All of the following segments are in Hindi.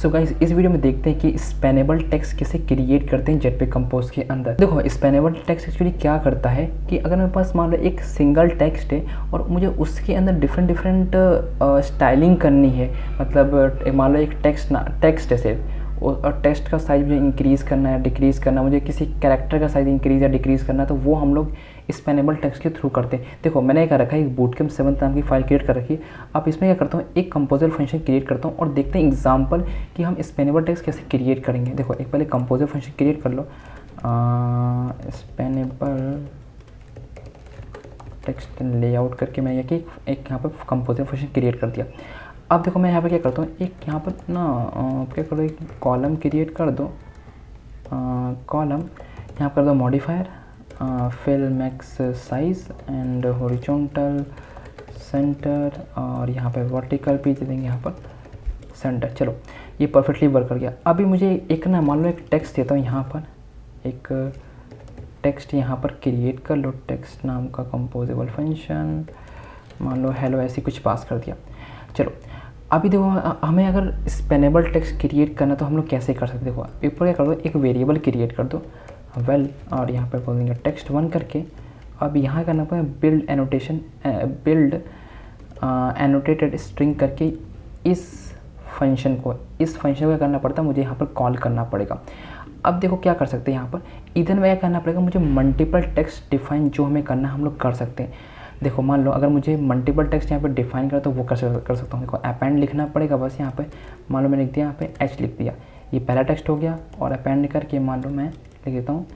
सो गाइस इस वीडियो में देखते हैं कि स्पैनेबल टेक्स्ट कैसे क्रिएट करते हैं जेटपैक कंपोज के अंदर। देखो स्पैनेबल टेक्स्ट एक्चुअली क्या करता है कि अगर मेरे पास मान लो एक सिंगल टेक्स्ट है और मुझे उसके अंदर डिफरेंट स्टाइलिंग करनी है, मतलब मान लो एक टेक्स्ट है सिर्फ, और टेक्स्ट का साइज़ मुझे इंक्रीज़ करना है डिक्रीज़ करना, मुझे किसी कैरेक्टर का साइज़ इंक्रीज़ या डिक्रीज़ करना है, तो वो हम लोग स्पैनेबल टेक्स्ट के थ्रू करते हैं। देखो मैंने क्या रखा है, एक बूटकैम्प 7 नाम की फाइल क्रिएट कर रखी है। अब इसमें क्या करता हूँ, एक कंपोजर फंक्शन क्रिएट करता हूँ और देखते हैं एग्जांपल कि हम स्पैनेबल टेक्स्ट कैसे क्रिएट करेंगे। देखो एक पहले कंपोजर फंक्शन क्रिएट कर लो, स्पैनेबल टेक्स्ट लेआउट करके मैं एक यहाँ पर कंपोजर फंक्शन क्रिएट कर दिया। अब देखो मैं यहाँ पर क्या करता हूँ, एक यहाँ पर ना क्या करो, एक कॉलम क्रिएट कर दो, कॉलम यहाँ कर दो modifier fill max size and horizontal centre, और यहाँ पर वर्टिकल भी दे देंगे यहाँ पर सेंटर। चलो ये परफेक्टली वर्क कर गया। अभी मुझे एक ना मान लो एक टेक्स्ट देता हूँ, यहाँ पर एक टेक्स्ट यहाँ पर क्रिएट कर लो, टेक्स्ट नाम का कंपोजेबल फंक्शन, मान लो हेलो ऐसी कुछ पास कर दिया। चलो अभी देखो हमें अगर स्पैनेबल टेक्स्ट क्रिएट करना तो हम लोग कैसे कर सकते हैं। देखो ऊपर क्या कर दो, एक वेरिएबल क्रिएट कर दो वेल, और यहाँ पर बोल देंगे टेक्स्ट 1 करके। अब यहाँ करना पड़ेगा build annotation, build annotated string करके इस फंक्शन को क्या करना पड़ता है, मुझे यहाँ पर कॉल करना पड़ेगा। अब देखो क्या कर सकते हैं, यहाँ पर इधर में क्या करना पड़ेगा, मुझे मल्टीपल टेक्स्ट डिफाइन जो हमें करना है हम लोग कर सकते हैं। देखो मान लो अगर मुझे मल्टीपल टेक्स्ट यहाँ पे डिफाइन करा तो वो कर सकता हूँ। देखो अपेंड लिखना पड़ेगा, बस यहाँ पे मान लो मैंने लिख दिया, यहाँ पे एच लिख दिया, ये पहला टेक्स्ट हो गया, और अपेंड करके मान लो मैं लिख देता हूँ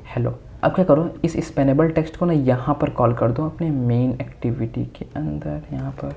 हेलो। अब क्या करो, इस स्पैनेबल टेक्स्ट को ना यहाँ पर कॉल कर दो अपने मेन एक्टिविटी के अंदर, यहाँ पर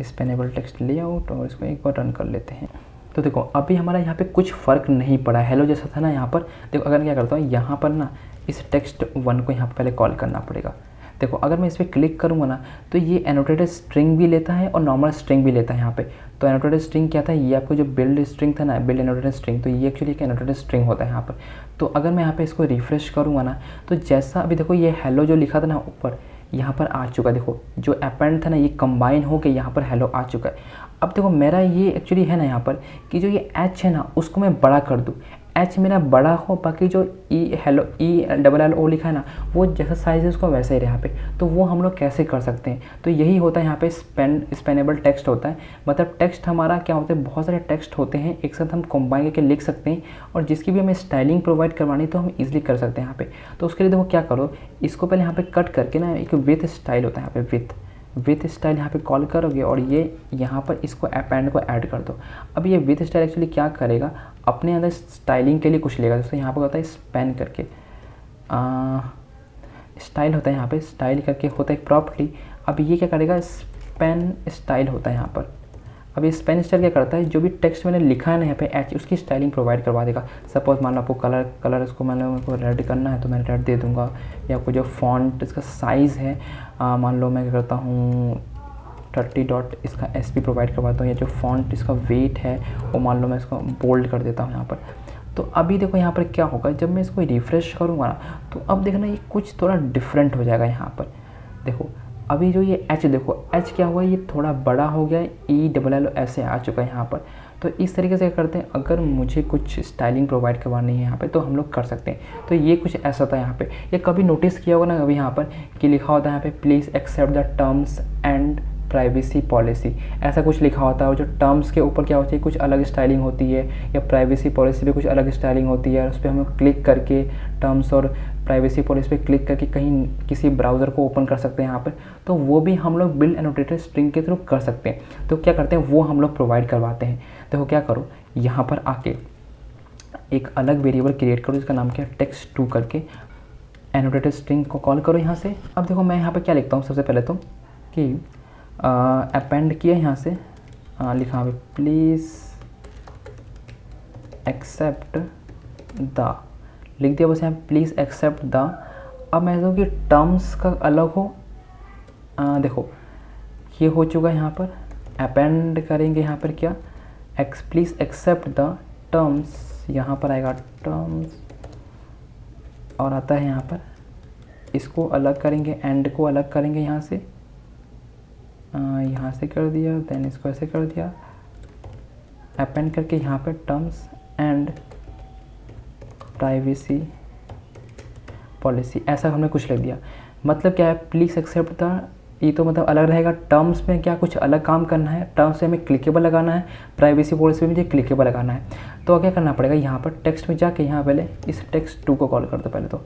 स्पैनेबल टेक्स्ट लेआउट, और इसको एक बार रन कर लेते हैं। तो देखो अभी हमारा यहाँ पे कुछ फ़र्क नहीं पड़ा, हेलो जैसा था ना यहाँ पर। देखो अगर क्या करता हूँ, यहाँ पर ना इस टेक्स्ट 1 को यहाँ पर पहले कॉल करना पड़ेगा। देखो अगर मैं इस पर क्लिक करूँगा ना तो ये एनोटेटेड स्ट्रिंग भी लेता है और नॉर्मल स्ट्रिंग भी लेता है यहाँ पे। तो एनोटेटेड स्ट्रिंग क्या था, ये आपको जो बिल्ड स्ट्रिंग था ना, बिल्ड एनोटेटेड स्ट्रिंग, तो ये एक्चुअली एक एनोटेटेड स्ट्रिंग होता है यहाँ पर। तो अगर मैं यहाँ पे इसको रिफ्रेश करूँगा ना तो जैसा अभी देखो ये हेलो जो लिखा था ना ऊपर, यहाँ पर आ चुका है। देखो जो अपेंड था ना ये कंबाइन हो के यहाँ पर हेलो आ चुका है। अब देखो मेरा ये एक्चुअली है ना यहाँ पर कि जो ये एच है ना उसको मैं बड़ा कर दूँ, एच मेरा बड़ा हो, बाकी जो ई hello E double L O लिखा है ना वो जैसा साइज़ है उसको वैसा ही रहे यहाँ पे। तो वो हम लोग कैसे कर सकते हैं, तो यही होता है यहाँ पे स्पैनेबल टेक्स्ट होता है। मतलब टेक्स्ट हमारा क्या होता है, बहुत सारे टेक्स्ट होते हैं एक साथ हम कंबाइन करके लिख सकते हैं, और जिसकी भी हमें स्टाइलिंग प्रोवाइड करवानी तो हम इजीली कर सकते हैं यहाँ पे। तो उसके लिए देखो क्या करो, इसको पहले यहाँ पे कट करके ना एक विथ स्टाइल होता है यहाँ पे, विथ स्टाइल यहाँ पे कॉल करोगे और ये यहाँ पर इसको अपेंड को ऐड कर दो। अब ये विथ स्टाइल एक्चुअली क्या करेगा, अपने अंदर स्टाइलिंग के लिए कुछ लेगा। जैसे यहाँ पर होता है स्पैन करके स्टाइल होता है, यहाँ पे स्टाइल करके होता है एक प्रॉपर्टी। अब ये क्या करेगा, स्पैन स्टाइल होता है यहाँ पर। अब ये स्पैन स्टाइल क्या करता है, जो भी टेक्स्ट मैंने लिखा है ना यहाँ पे एच, उसकी स्टाइलिंग प्रोवाइड करवा देगा। सपोज मान लो आपको कलर इसको मान लो मेरे को रेड करना है तो मैं रेड दे दूँगा, या आपको जो फॉन्ट इसका साइज़ है मान लो मैं क्या करता हूँ 30 डॉट इसका SP प्रोवाइड करवाता हूँ, या जो फॉन्ट इसका वेट है वो मान लो मैं इसको बोल्ड कर देता हूँ यहाँ पर। तो अभी देखो यहाँ पर क्या होगा, जब मैं इसको रिफ्रेश करूँगा ना तो अब देखना ये कुछ थोड़ा डिफरेंट हो जाएगा यहाँ पर। देखो अभी जो ये एच, देखो एच क्या हुआ, ये थोड़ा बड़ा हो गया, ई डबल एल ऐसे आ चुका है यहाँ पर। तो इस तरीके से करते हैं, अगर मुझे कुछ स्टाइलिंग प्रोवाइड करवानी है यहाँ पे तो हम लोग कर सकते हैं। तो ये कुछ ऐसा था यहाँ पे। ये कभी नोटिस किया होगा ना कभी यहाँ पर कि लिखा होता है यहाँ पे please accept the terms and privacy policy, ऐसा कुछ लिखा होता है। और जो टर्म्स के ऊपर क्या होती है कुछ अलग स्टाइलिंग होती है, या प्राइवेसी पॉलिसी पे कुछ अलग स्टाइलिंग होती है। उस पर हम क्लिक करके टर्म्स और प्राइवेसी पॉलिसी पे क्लिक करके कहीं किसी ब्राउज़र को ओपन कर सकते हैं यहाँ पर। तो वो भी हम लोग बिल्ड एनोटेटेड स्ट्रिंग के थ्रू कर सकते हैं। तो क्या करते हैं वो हम लोग प्रोवाइड करवाते हैं। देखो क्या करो, यहाँ पर आके एक अलग वेरिएबल क्रिएट करो जिसका नाम क्या है टेक्स्ट2 करके, एनोटेटेड स्ट्रिंग को कॉल करो यहाँ से। अब देखो मैं यहाँ पर क्या लिखता हूँ, सबसे पहले तो कि अपेंड किया यहाँ से लिखा है प्लीज़ एक्सेप्ट द, लिख दिया बस यहाँ प्लीज़ एक्सेप्ट द। अब मैं कहता हूँ कि टर्म्स का अलग हो, देखो ये हो चुका है यहाँ पर। अपेंड करेंगे यहाँ पर क्या, प्लीज़ एक्सेप्ट द टर्म्स, यहाँ पर आएगा टर्म्स और आता है यहाँ पर, इसको अलग करेंगे, एंड को अलग करेंगे यहाँ से कर दिया, देन इसको ऐसे कर दिया, अपेंड करके यहाँ पे टर्म्स एंड प्राइवेसी पॉलिसी, ऐसा हमने कुछ लिख दिया। मतलब क्या है, प्लीज़ एक्सेप्ट द, ये तो मतलब अलग रहेगा। टर्म्स में क्या कुछ अलग काम करना है, टर्म्स में हमें क्लिकेबल लगाना है, प्राइवेसी पॉलिसी में मुझे क्लिकेबल लगाना है। तो क्या करना पड़ेगा, यहाँ पर टेक्स्ट में जाके यहाँ पहले इस टेक्स्ट 2 को कॉल कर दो। पहले तो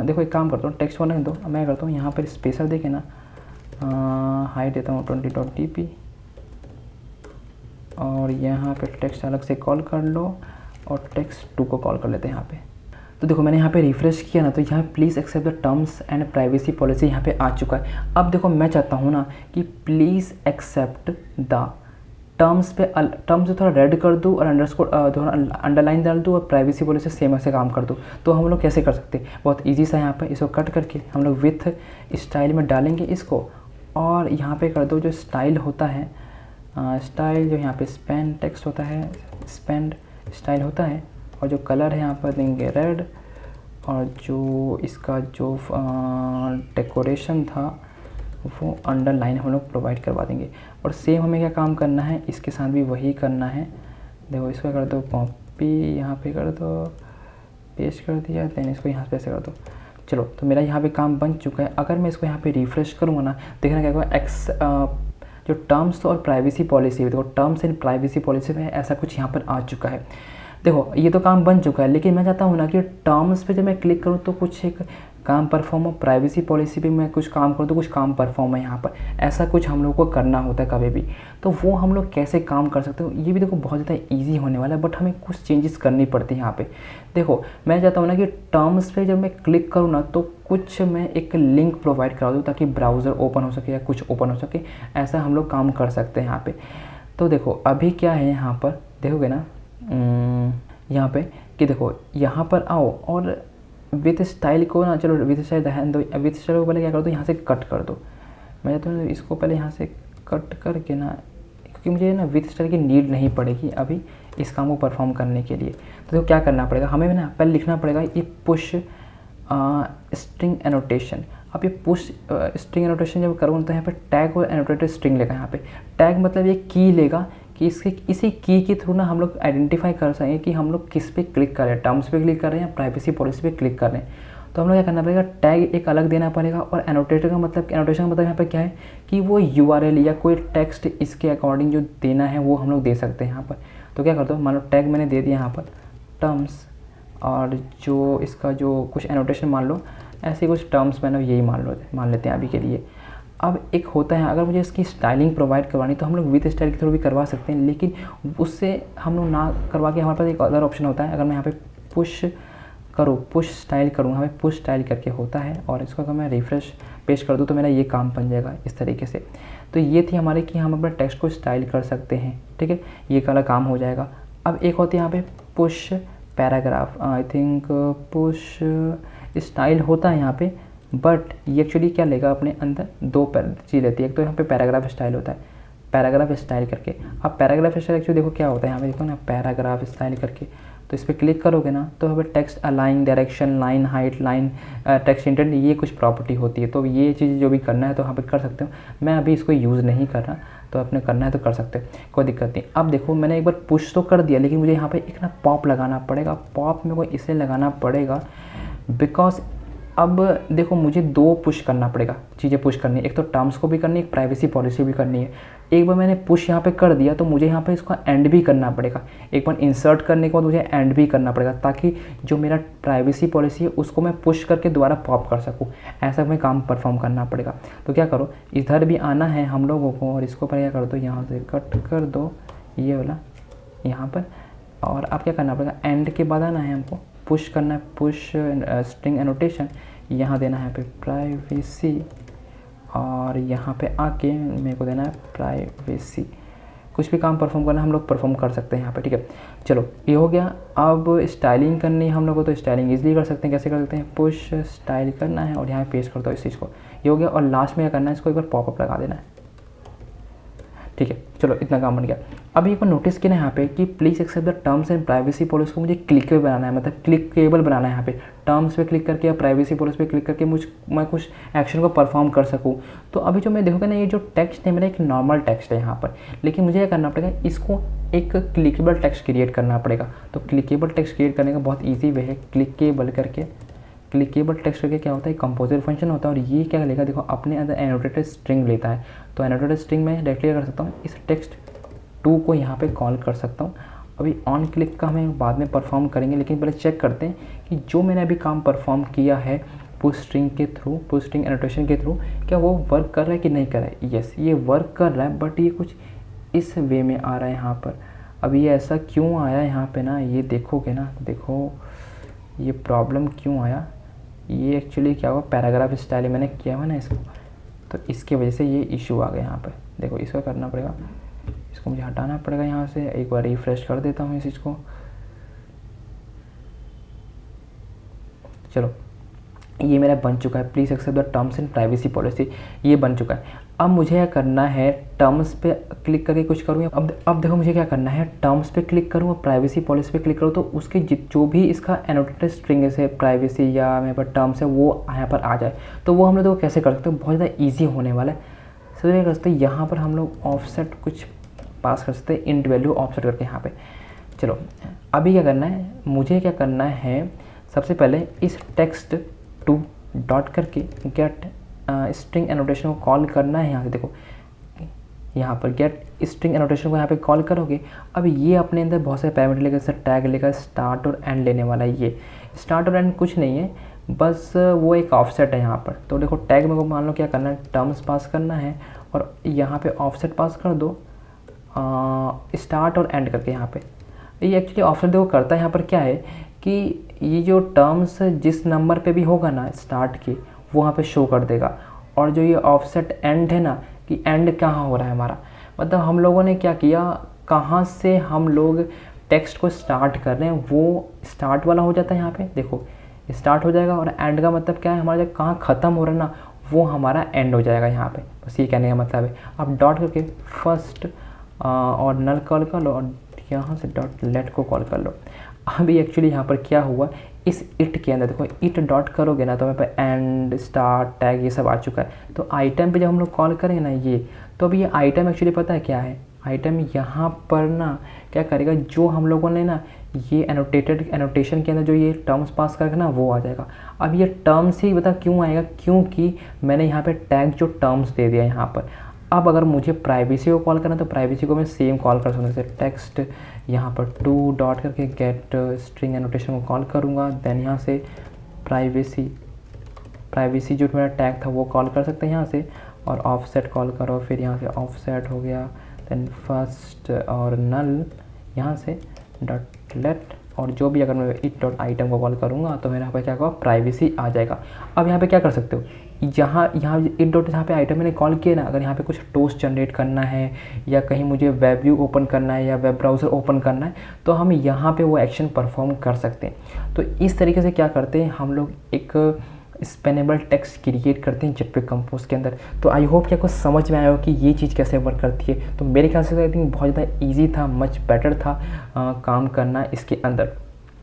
देखो एक काम करता हूँ, टेक्स्ट 1 दो, मैं करता हूँ यहाँ पर स्पेसर देखे ना, हाई देता हूँ 20.dp और यहाँ पे टेक्स्ट अलग से कॉल कर लो और टेक्स्ट 2 को कॉल कर लेते हैं यहाँ पे। तो देखो मैंने यहाँ पे रिफ्रेश किया ना, तो यहाँ please accept the terms and privacy policy यहाँ पे आ चुका है। अब देखो मैं चाहता हूँ ना कि प्लीज़ एक्सेप्ट द टर्म्स पे, टर्म्स थोड़ा रेड कर दूँ और अंडरस्कोर थोड़ा अंडरलाइन डाल दूँ और प्राइवेसी पॉलिसी सेम ऐसे काम कर दूँ। तो हम लोग कैसे कर सकते हैं, बहुत ईजी सा, यहाँ पर इसको कट करके हम लोग विथ स्टाइल में डालेंगे इसको, और यहाँ पर कर दो जो स्टाइल होता है, स्टाइल जो यहाँ पे स्पेन टेक्स्ट होता है, स्पेंड स्टाइल होता है, और जो कलर है यहाँ पर देंगे रेड, और जो इसका जो डेकोरेशन था वो अंडरलाइन हम लोग प्रोवाइड करवा देंगे। और सेम हमें क्या काम करना है, इसके साथ भी वही करना है। देखो इसको कर दो कॉपी, यहाँ पे कर दो पेस्ट कर दिया, देन इसको यहाँ पे ऐसे कर दो। चलो तो मेरा यहाँ पे काम बन चुका है। अगर मैं इसको यहाँ पे रिफ्रेश करूँगा ना, देखना क्या होगा, जो टर्म्स और प्राइवेसी पॉलिसी है, देखो टर्म्स एंड प्राइवेसी पॉलिसी में ऐसा कुछ यहाँ पर आ चुका है। देखो ये तो काम बन चुका है, लेकिन मैं चाहता हूँ ना कि टर्म्स पे जब मैं क्लिक करूँ तो कुछ एक काम परफॉर्म हो, प्राइवेसी पॉलिसी पे मैं कुछ काम करूँ तो कुछ काम परफॉर्म है यहाँ पर, ऐसा कुछ हम लोग को करना होता है कभी भी। तो वो हम लोग कैसे काम कर सकते हो, ये भी देखो बहुत ज़्यादा ईजी होने वाला है, बट हमें कुछ चेंजेस करनी पड़ती है यहाँ पे। देखो मैं चाहता हूँ ना कि टर्म्स पे जब मैं क्लिक करूँ ना तो कुछ मैं एक लिंक प्रोवाइड करा दूँ ताकि ब्राउज़र ओपन हो सके या कुछ ओपन हो सके, ऐसा हम लोग काम कर सकते हैं यहाँ पे। तो देखो अभी क्या है यहाँ पर, देखोगे ना यहाँ पे कि देखो यहाँ पर आओ और विथ स्टाइल को ना, चलो विथ स्टाइल ध्यान दो, विथ स्टाइल को पहले क्या कर दो, यहाँ से कट कर दो। मैं चाहता हूँ इसको पहले यहाँ से कट करके ना, क्योंकि मुझे ना विथ स्टाइल की नीड नहीं पड़ेगी अभी इस काम को परफॉर्म करने के लिए। तो देखो क्या करना पड़ेगा, हमें ना पहले लिखना पड़ेगा ये पुश स्ट्रिंग एनोटेशन। अब ये पुश स्ट्रिंग एनोटेशन जब करूँ तो यहाँ पे टैग और एनोटेटेड स्ट्रिंग लेगा। यहाँ पे टैग मतलब ये की लेगा कि इसी की के थ्रू ना हम लोग आइडेंटिफाई कर सकें कि हम लोग किस पे क्लिक कर रहे हैं, टर्म्स पे क्लिक कर रहे हैं या प्राइवेसी पॉलिसी पे क्लिक कर रहे हैं। तो हम लोग क्या करना पड़ेगा, टैग एक अलग देना पड़ेगा, और एनोटेटर का मतलब, एनोटेशन का मतलब यहाँ पे क्या है कि वो URL या कोई टेक्स्ट इसके अकॉर्डिंग जो देना है वो हम लोग दे सकते हैं यहाँ पर। तो क्या कर दो, मान लो टैग मैंने दे दिया यहाँ पर टर्म्स, और जो इसका जो कुछ एनोटेशन मान लो, ऐसे कुछ टर्म्स मैंने यही मान लेते हैं अभी के लिए। अब एक होता है, अगर मुझे इसकी स्टाइलिंग प्रोवाइड करवानी तो हम लोग विद स्टाइल के थ्रू भी करवा सकते हैं, लेकिन उससे हम लोग ना करवा के हमारे पास एक अदर ऑप्शन होता है। अगर मैं यहाँ पे पुश करूँ, पुश स्टाइल करूँ, यहाँ पे पुश स्टाइल करके होता है, और इसको अगर मैं रिफ्रेश पेश कर दूँ तो मेरा ये काम बन जाएगा इस तरीके से। तो ये थी हमारे कि हम अपने टेक्स्ट को स्टाइल कर सकते हैं, ठीक है, ये वाला काम हो जाएगा। अब एक होती है यहाँ पे push paragraph, I think push style होता है यहाँ पे, बट ये एक्चुअली क्या लेगा अपने अंदर, दो चीज़ लेती है। एक तो यहाँ पे पैराग्राफ स्टाइल होता है, पैराग्राफ स्टाइल करके। अब पैराग्राफ स्टाइल एक्चुअली देखो क्या होता है, यहाँ पे देखो ना पैराग्राफ स्टाइल करके, तो इस पर क्लिक करोगे ना तो यहाँ पे text align, direction, line height, line text intent, ये कुछ प्रॉपर्टी होती है। तो ये चीज़ जो भी करना है तो यहाँ पे कर सकते हो। मैं अभी इसको यूज़ नहीं कर रहा, तो अपने करना है तो कर सकते हो, कोई दिक्कत नहीं। अब देखो मैंने एक बार पुश तो कर दिया, लेकिन मुझे यहाँ पे एक ना पॉप लगाना पड़ेगा। पॉप मेरे को इसलिए लगाना पड़ेगा बिकॉज अब देखो मुझे दो पुश करना पड़ेगा, चीज़ें पुश करनी है, एक तो टर्म्स को भी करनी है, एक प्राइवेसी पॉलिसी भी करनी है। एक बार मैंने पुश यहाँ पे कर दिया तो मुझे यहाँ पे इसको एंड भी करना पड़ेगा। एक बार इंसर्ट करने के बाद मुझे एंड भी करना पड़ेगा, ताकि जो मेरा प्राइवेसी पॉलिसी है उसको मैं पुश करके दोबारा पॉप कर सकूँ। ऐसा मैं काम परफॉर्म करना पड़ेगा। तो क्या करो, इधर भी आना है हम लोगों को, और इसको पर क्या कर दो, यहाँ से कट कर दो ये वाला यहाँ पर, और अब क्या करना पड़ेगा, एंड के बाद आना है हमको, पुश करना है, पुश स्ट्रिंग एनोटेशन, यहाँ देना है पे प्राइवेसी, और यहाँ पे आके मेरे को देना है प्राइवेसी। कुछ भी काम परफॉर्म करना हम लोग परफॉर्म कर सकते हैं यहाँ पे, ठीक है। चलो ये हो गया। अब स्टाइलिंग करनी है हम लोग को, तो स्टाइलिंग इजीली कर सकते हैं। कैसे कर सकते हैं, पुश स्टाइल करना है और यहाँ पेस्ट कर दो इस चीज़ को, ये हो गया। और लास्ट में क्या करना है, इसको एक बार पॉपअप लगा देना है, ठीक है। चलो इतना काम बन गया। अभी एक बार नोटिस किया ना यहाँ पे कि please accept the terms and privacy policy को मुझे क्लिकेबल बनाना है, मतलब क्लिकेबल बनाना है। यहाँ पे टर्म्स पे क्लिक करके या प्राइवेसी पॉलिसी पे क्लिक करके मैं कुछ एक्शन को परफॉर्म कर सकूँ। तो अभी जो मैं देखोगे ना, ये जो टेक्स्ट है मेरा एक नॉर्मल टेक्स्ट है यहाँ पर, लेकिन मुझे क्या करना पड़ेगा, इसको एक क्लिकेबल टेक्स्ट क्रिएट करना पड़ेगा। तो क्लिकेबल टेक्स्ट क्रिएट करने का बहुत ईजी वे है, क्लिकेबल टेक्स्ट करके क्या होता है, कंपोजर फंक्शन होता है, और ये क्या लेगा, देखो अपने अंदर एनोटेटेड स्ट्रिंग लेता है। तो एनोटेटेड स्ट्रिंग में डायरेक्टली कर सकता हूँ, इस टेक्स्ट 2 को यहाँ पे कॉल कर सकता हूँ। अभी ऑन क्लिक का हमें बाद में परफॉर्म करेंगे, लेकिन पहले चेक करते हैं कि जो मैंने अभी काम परफॉर्म किया है पुश स्ट्रिंग के थ्रू, पुश स्ट्रिंग एनोटेशन के थ्रू, क्या वो वर्क कर रहा है कि नहीं कर रहा है। यस, ये वर्क कर रहा है, बट ये कुछ इस वे में आ रहा है यहाँ पर। अभी ये ऐसा क्यों आया यहाँ पे ना, ये देखोगे ना, देखो ये प्रॉब्लम क्यों आया। ये एक्चुअली क्या हुआ, पैराग्राफ स्टाइल मैंने किया हुआ ना इसको, तो इसकी वजह से ये इशू आ गया यहाँ पे। देखो इसको करना पड़ेगा, इसको मुझे हटाना पड़ेगा यहाँ से। एक बार रिफ्रेश कर देता हूँ इस चीज़ को। चलो ये मेरा बन चुका है, please accept the terms and privacy policy, ये बन चुका है। अब मुझे क्या करना है, टर्म्स पे क्लिक करके कुछ करूँ। अब देखो मुझे क्या करना है, टर्म्स पे क्लिक करूँ और प्राइवेसी पॉलिसी पे क्लिक करूँ, तो उसके जो भी इसका एनोटेटेड स्ट्रिंग है, प्राइवेसी या मेरे पास टर्म्स है, वो यहाँ पर आ जाए। तो वो हम लोग कैसे कर सकते हैं, बहुत ज़्यादा ईजी होने वाला है। सबसे क्या कर सकते हैं, यहाँ पर हम लोग ऑफसेट कुछ पास कर सकते हैं, इंट वैल्यू ऑफसेट करके यहाँ पे। चलो अभी क्या करना है, मुझे क्या करना है, सबसे पहले इस टेक्स्ट 2 डॉट करके गेट स्ट्रिंग एनोटेशन को कॉल करना है। यहाँ से देखो, यहाँ पर गेट स्ट्रिंग एनोटेशन को यहाँ पे कॉल करोगे। अब ये अपने अंदर बहुत सारे पैरामीटर लेकर, जैसे टैग लेकर, स्टार्ट और एंड लेने वाला है। ये स्टार्ट और एंड कुछ नहीं है, बस वो एक ऑफसेट है यहाँ पर। तो देखो टैग में को मान लो क्या करना है, टर्म्स पास करना है और यहाँ पे ऑफसेट पास कर दो, स्टार्ट और एंड करके यहाँ पे। ये एक्चुअली ऑफसेट देखो करता है यहाँ पर क्या है कि ये जो टर्म्स जिस नंबर पे भी होगा ना स्टार्ट की, वो वहाँ पे शो कर देगा। और जो ये ऑफसेट एंड है ना, कि एंड कहाँ हो रहा है हमारा, मतलब हम लोगों ने क्या किया, कहाँ से हम लोग टेक्स्ट को स्टार्ट कर रहे हैं वो स्टार्ट वाला हो जाता है। यहाँ पे देखो स्टार्ट हो जाएगा, और एंड का मतलब क्या है, हमारा जब कहाँ ख़त्म हो रहा है ना, वो हमारा एंड हो जाएगा यहाँ पे। बस ये कहने का मतलब है। अब डॉट करके फर्स्ट और नल कॉल कर लो, और यहाँ से डॉट लेट को कॉल कर लो। अभी एक्चुअली यहाँ पर क्या हुआ, इस इट के अंदर देखो, इट डॉट करोगे ना तो हमें पे एंड, स्टार्ट, टैग ये सब आ चुका है। तो आइटम पे जब हम लोग कॉल करें ना ये, तो अभी ये आइटम एक्चुअली पता है क्या है, आइटम यहाँ पर ना क्या करेगा, जो हम लोगों ने ना ये एनोटेशन के अंदर जो ये टर्म्स पास करके ना वो आ जाएगा। अब ये टर्म्स ही बता क्यों आएगा, क्योंकि मैंने यहाँ पे टैग जो टर्म्स दे दिया यहाँ पर। अब अगर मुझे प्राइवेसी को कॉल करना तो प्राइवेसी को मैं सेम कॉल कर सकता हूँ, जैसे टेक्स्ट यहाँ पर 2 डॉट करके गेट स्ट्रिंग एनोटेशन को कॉल करूँगा। देन यहाँ से प्राइवेसी जो मेरा टैग था वो कॉल कर सकते हैं यहाँ से, और ऑफसेट कॉल करो, फिर यहाँ से ऑफसेट हो गया, देन फर्स्ट और नल यहाँ से डॉट लेट, और जो भी अगर मैं इट डॉट आइटम को कॉल करूँगा तो मेरे यहाँ पर क्या होगा, प्राइवेसी आ जाएगा। अब यहाँ पे क्या कर सकते हो, यहाँ इट डॉट यहाँ पे आइटम मैंने कॉल किया ना, अगर यहाँ पे कुछ टोस्ट जनरेट करना है या कहीं मुझे वेब व्यू ओपन करना है या वेब ब्राउज़र ओपन करना है, तो हम यहाँ पे वो एक्शन परफॉर्म कर सकते हैं। तो इस तरीके से क्या करते हैं हम लोग, एक स्पेनेबल टेक्स्ट क्रिएट करते हैं जेटपैक कंपोज के अंदर। तो आई होप कि आपको समझ में आया हो कि ये चीज़ कैसे वर्क करती है। तो मेरे ख्याल से आई थिंक बहुत ज़्यादा ईजी था, मच बेटर था काम करना इसके अंदर।